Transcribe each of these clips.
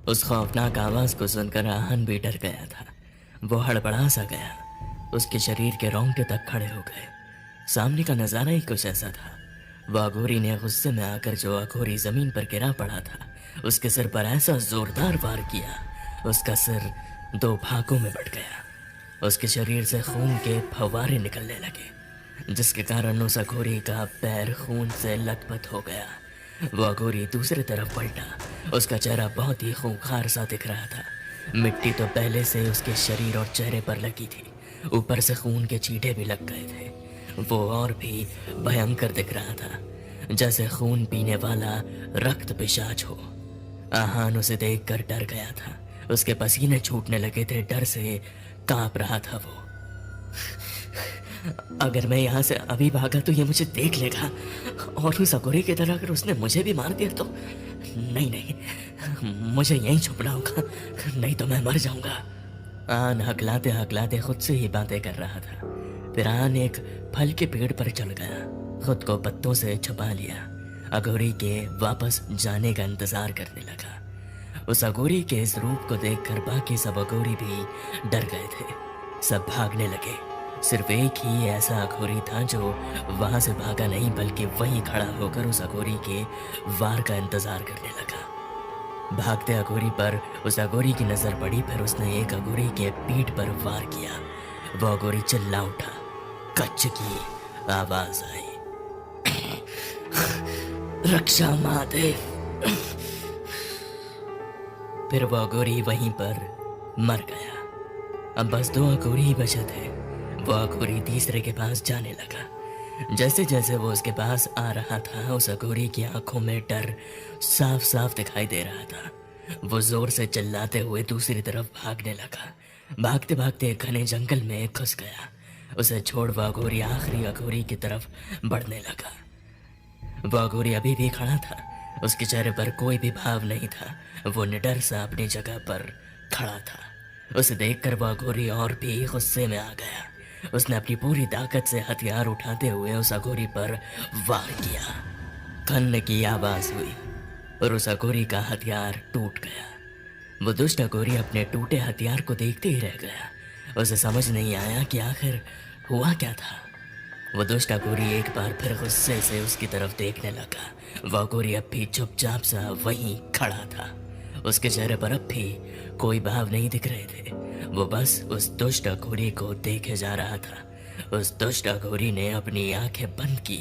उस खौफनाक आवाज़ को सुनकर आहन भी डर गया था। वो हड़बड़ा सा गया। उसके शरीर के रोंगटे तक खड़े हो गए। सामने का नज़ारा ही कुछ ऐसा था। वो अघोरी ने गुस्से में आकर जो अघोरी ज़मीन पर गिरा पड़ा था, उसके सिर पर ऐसा ज़ोरदार वार किया, उसका सिर दो भागों में बट गया। उसके शरीर से खून के फव्वारे निकलने लगे, जिसके कारण उस अघोरी का पैर खून से लथपथ हो गया। वो अघोरी दूसरी तरफ पलटा। उसका चेहरा बहुत ही खूंखार सा दिख रहा था। मिट्टी तो पहले से उसके शरीर और चेहरे पर लगी थी, ऊपर से खून के छींटे भी लग गए थे। वो और भी भयंकर दिख रहा था, जैसे खून पीने वाला रक्त पिशाच हो। आहान उसे देखकर डर गया था। उसके पसीने छूटने लगे थे, डर से कांप रहा था वो। अगर मैं यहाँ से अभी भागा तो ये मुझे देख लेगा, और उस अघोरी की तरह अगर उसने मुझे भी मार दिया तो नहीं नहीं, मुझे यहीं छुपना होगा, नहीं तो मैं मर जाऊंगा। आन हकलाते हकलाते खुद से ही बातें कर रहा था। फिर आन एक फल के पेड़ पर चढ़ गया, खुद को पत्तों से छुपा लिया। अघोरी के वापस जाने का इंतजार करने लगा। उस अघोरी के इस रूप को देखकर बाकी सब अघोरी भी डर गए थे। सब भागने लगे। सिर्फ एक ही ऐसा अघोरी था जो वहां से भागा नहीं, बल्कि वहीं खड़ा होकर उस अघोरी के वार का इंतजार करने लगा। भागते अघोरी पर उस अघोरी की नजर पड़ी। फिर उसने एक अघोरी के पीठ पर वार किया। वो अघोरी चिल्ला उठा। कच्च की आवाज आई, रक्षा महादेव। फिर वो अघोरी वहीं पर मर गया। अब बस दो अघोरी ही बचे थे। वो अघोरी तीसरे के पास जाने लगा। जैसे जैसे वो उसके पास आ रहा था, उस अघोरी की आंखों में डर साफ साफ दिखाई दे रहा था। वो जोर से चिल्लाते हुए दूसरी तरफ भागने लगा। भागते भागते एक घने जंगल में घुस गया। उसे छोड़ वो अघोरी आखिरी अघोरी की तरफ बढ़ने लगा। वो अघोरी अभी भी खड़ा था। उसके चेहरे पर कोई भी भाव नहीं था। वो निडर सा अपनी जगह पर खड़ा था। उसे देखकर वो अघोरी और भी गुस्से में आ गया। उसने अपनी पूरी ताकत से हथियार उठाते हुए उस अघोरी पर वार किया। खन्न की आवाज हुई और उस अघोरी का हथियार टूट गया। वो दुष्ट अघोरी अपने टूटे हथियार को देखते ही रह गया। उसे समझ नहीं आया कि आखिर हुआ क्या था। वो दुष्ट अघोरी एक बार फिर गुस्से से उसकी तरफ देखने लगा। वो अघोरी अब भी चुपचाप सा वहीं खड़ा था। उसके चेहरे पर अब भी कोई भाव नहीं दिख रहे थे। वो बस उस दुष्ट अघोरी को देखे जा रहा था। उस दुष्ट अघोरी ने अपनी आंखें बंद की।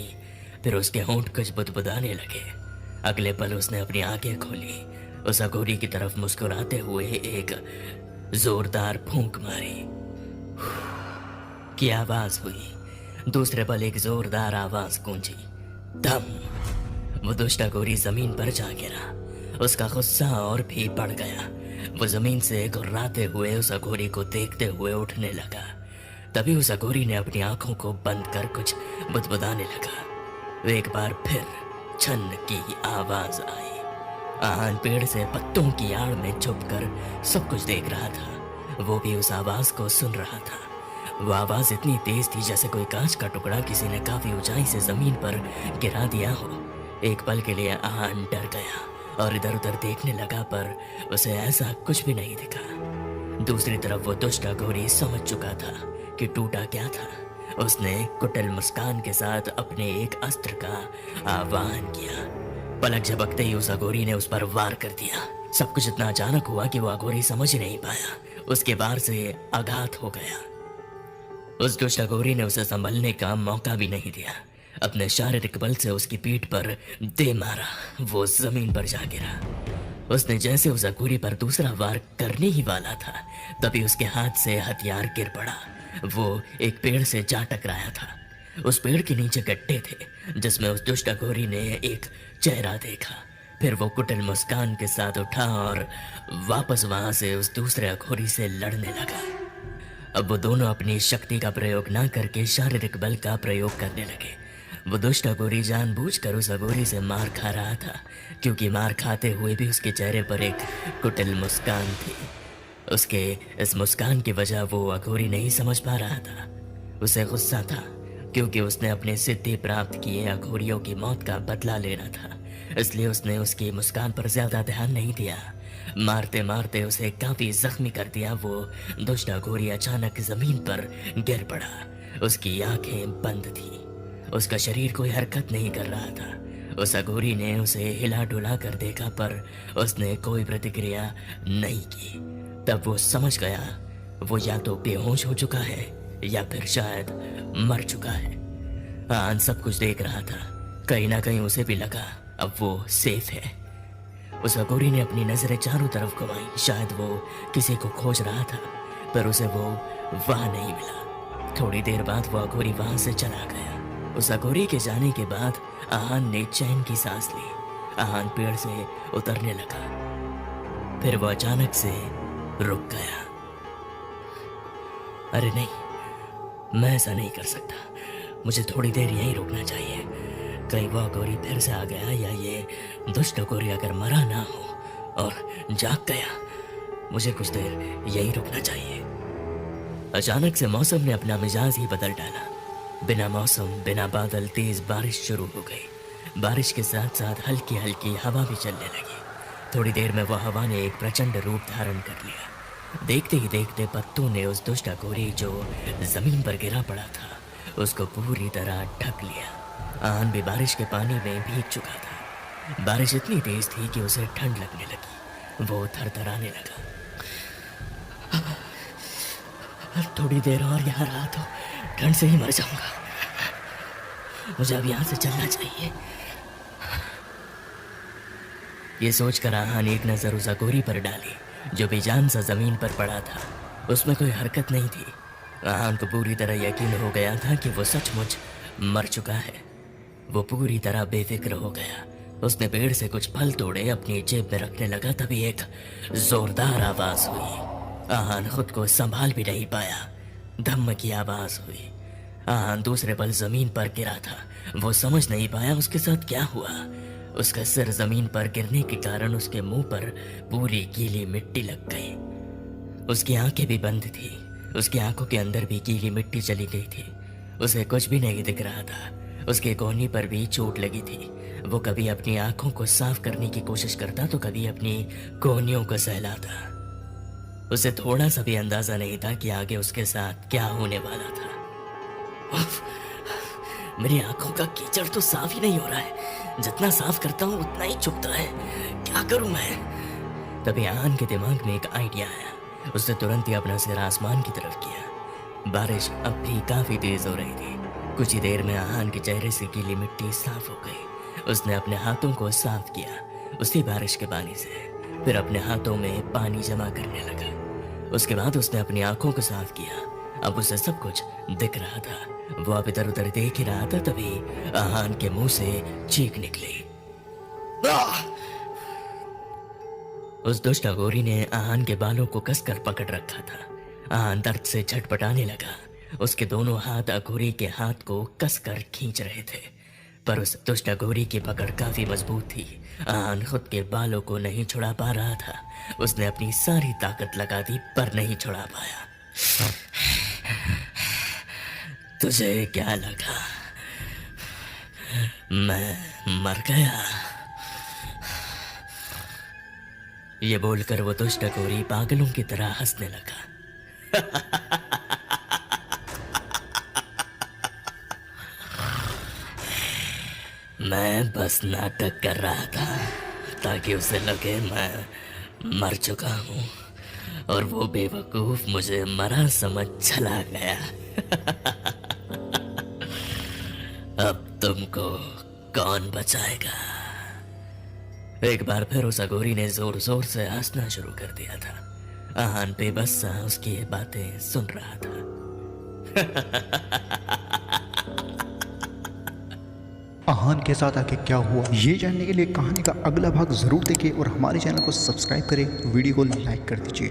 फिर उसके होंठ कुछ बुदबुदाने लगे। अगले पल उसने अपनी आंखें खोली। उस अघोरी की तरफ मुस्कुराते हुए एक जोरदार फूंक मारी की आवाज हुई। दूसरे पल एक जोरदार आवाज गूंजी, दम। वो दुष्ट अघोरी जमीन पर जा गिरा। उसका गुस्सा और भी बढ़ गया। वो जमीन से गुर्राते हुए उस अघोरी को देखते हुए उठने लगा। तभी उस अघोरी ने अपनी आंखों को बंद कर कुछ बुदबुदाने लगा। एक बार फिर छन की आवाज आई। आहन पेड़ से पत्तों की आड़ में छुपकर सब कुछ देख रहा था। वो भी उस आवाज को सुन रहा था। वो आवाज इतनी तेज थी जैसे कोई कांच का टुकड़ा किसी ने काफी ऊंचाई से जमीन पर गिरा दिया हो। एक पल के लिए आहन डर गया और इधर उधर देखने लगा, पर उसे ऐसा कुछ भी नहीं दिखा। दूसरी तरफ वो दुष्ट अघोरी समझ चुका था कि टूटा क्या था। उसने कुटिल मुस्कान के साथ अपने एक अस्त्र का आह्वान किया। पलक झपकते ही उस अघोरी ने उस पर वार कर दिया। सब कुछ इतना अचानक हुआ कि वो अघोरी समझ ही नहीं पाया। उसके वार से आघात हो गया। उस दुष्ट अघोरी ने उसे संभलने का मौका भी नहीं दिया। अपने शारीरिक बल से उसकी पीठ पर दे मारा। वो जमीन पर जा गिरा। उसने जैसे उस अघोरी पर दूसरा वार करने ही वाला था, तभी उसके हाथ से हथियार गिर पड़ा। वो एक पेड़ से जा टकराया था। उस पेड़ के नीचे गड्ढे थे जिसमें उस दुष्ट अघोरी ने एक चेहरा देखा। फिर वो कुटिल मुस्कान के साथ उठा और वापस वहां से उस दूसरे अघोरी से लड़ने लगा। अब वो दोनों अपनी शक्ति का प्रयोग ना करके शारीरिक बल का प्रयोग करने लगे। वो दुष्ट अघोरी जानबूझकर उस अघोरी से मार खा रहा था, क्योंकि मार खाते हुए भी उसके चेहरे पर एक कुटिल मुस्कान थी। उसके इस मुस्कान की वजह वो अघोरी नहीं समझ पा रहा था। उसे गुस्सा था, क्योंकि उसने अपने सिद्धि प्राप्त किए अघोरियों की मौत का बदला लेना था। इसलिए उसने उसकी मुस्कान पर ज्यादा ध्यान नहीं दिया। मारते मारते उसे काफी जख्मी कर दिया। वो दुष्ट अघोरी अचानक जमीन पर गिर पड़ा। उसकी आंखें बंद थी, उसका शरीर कोई हरकत नहीं कर रहा था। उस अघोरी ने उसे हिला डुला कर देखा, पर उसने कोई प्रतिक्रिया नहीं की। तब वो समझ गया वो या तो बेहोश हो चुका है या फिर शायद मर चुका है। आन सब कुछ देख रहा था। कहीं ना कहीं उसे भी लगा अब वो सेफ है। उस अघोरी ने अपनी नजरें चारों तरफ घुमाई। शायद वो किसी को खोज रहा था, पर उसे वो वहां नहीं मिला। थोड़ी देर बाद वो अघोरी वहां से चला गया। उस अघोरी के जाने के बाद आहान ने चैन की सांस ली। आहान पेड़ से उतरने लगा, फिर वो अचानक से रुक गया। अरे नहीं, मैं ऐसा नहीं कर सकता। मुझे थोड़ी देर यहीं रुकना चाहिए। कहीं वो अघोरी फिर से आ गया, या ये दुष्ट अघोरी अगर मरा ना हो और जाग गया, मुझे कुछ देर यहीं रुकना चाहिए। अचानक से मौसम ने अपना मिजाज ही बदल डाला। बिना मौसम, बिना बादल, तेज बारिश शुरू हो गई। बारिश के साथ साथ हल्की हल्की हवा भी चलने लगी। थोड़ी देर में वह हवा ने एक प्रचंड रूप धारण कर लिया। देखते ही देखते पत्तों ने उस दुष्ट अघोरी जो जमीन पर गिरा पड़ा था, उसको पूरी तरह ढक लिया। आहान भी बारिश के पानी में भीग चुका था। बारिश इतनी तेज थी कि उसे ठंड लगने लगी। वो थरथराने लगा। थोड़ी देर और यहाँ रहा तो ठंड से ही मर जाऊंगा। मुझे अब यहाँ से चलना चाहिए। ये सोचकर आहान एक नजर उस अघोरी पर डाली जो बेजान सा जमीन पर पड़ा था। उसमें कोई हरकत नहीं थी। आहान को पूरी तरह यकीन हो गया था कि वो सचमुच मर चुका है। वो पूरी तरह बेफिक्र हो गया। उसने पेड़ से कुछ फल तोड़े, अपनी जेब में रखने लगा। तभी एक जोरदार आवाज हुई। आहान खुद को संभाल भी नहीं पाया। धम्म की आवाज हुई। आहान दूसरे पल जमीन पर गिरा था। वो समझ नहीं पाया उसके साथ क्या हुआ। उसका सिर जमीन पर गिरने के कारण उसके मुंह पर पूरी गीली मिट्टी लग गई। उसकी आंखें भी बंद थी। उसकी आंखों के अंदर भी गीली मिट्टी चली गई थी। उसे कुछ भी नहीं दिख रहा था। उसके कोहनी पर भी चोट लगी थी। वो कभी अपनी आंखों को साफ करने की कोशिश करता तो कभी अपनी कोहनियों को सहलाता। उसे थोड़ा सा भी अंदाजा नहीं था कि आगे उसके साथ क्या होने वाला था। उफ, मेरी आंखों का कीचड़ तो साफ ही नहीं हो रहा है। जितना साफ करता हूँ उतना ही चुभता है। क्या करूं मैं? तभी आहान के दिमाग में एक आइडिया आया। उसने तुरंत ही अपना सिर आसमान की तरफ किया। बारिश अब भी काफी तेज हो रही थी। कुछ ही देर में आहान के चेहरे से गीली मिट्टी साफ हो गई। उसने अपने हाथों को साफ किया उसी बारिश के पानी से, फिर अपने हाथों में पानी जमा करने लगा। उसके बाद उसने अपनी आंखों को साफ किया। अब उसे सब कुछ दिख रहा था। वो अब इधर उधर देख ही रहा था। तभी आहान के मुंह से चीख निकली। उस दुष्ट अघोरी ने आहान के बालों को कसकर पकड़ रखा था। आहान दर्द से छटपटाने लगा। उसके दोनों हाथ अघोरी के हाथ को कसकर खींच रहे थे, पर उस दुष्ट अघोरी की पकड़ काफी मजबूत थी। आहान खुद के बालों को नहीं छुड़ा पा रहा था। उसने अपनी सारी ताकत लगा दी, पर नहीं छुड़ा पाया। तुझे क्या लगा मैं मर गया? ये बोलकर वो दुष्ट अघोरी पागलों की तरह हंसने लगा। मैं बस नाटक कर रहा था ताकि उसे लगे मैं मर चुका हूं, और वो बेवकूफ मुझे मरा समझ चला गया। अब तुमको कौन बचाएगा? एक बार फिर उस अघोरी ने जोर जोर से हंसना शुरू कर दिया था। आहान बेबस सा उसकी ये बातें सुन रहा था। आहान के साथ आके क्या हुआ, ये जानने के लिए कहानी का अगला भाग जरूर देखें और हमारे चैनल को सब्सक्राइब करें, वीडियो को लाइक कर दीजिए।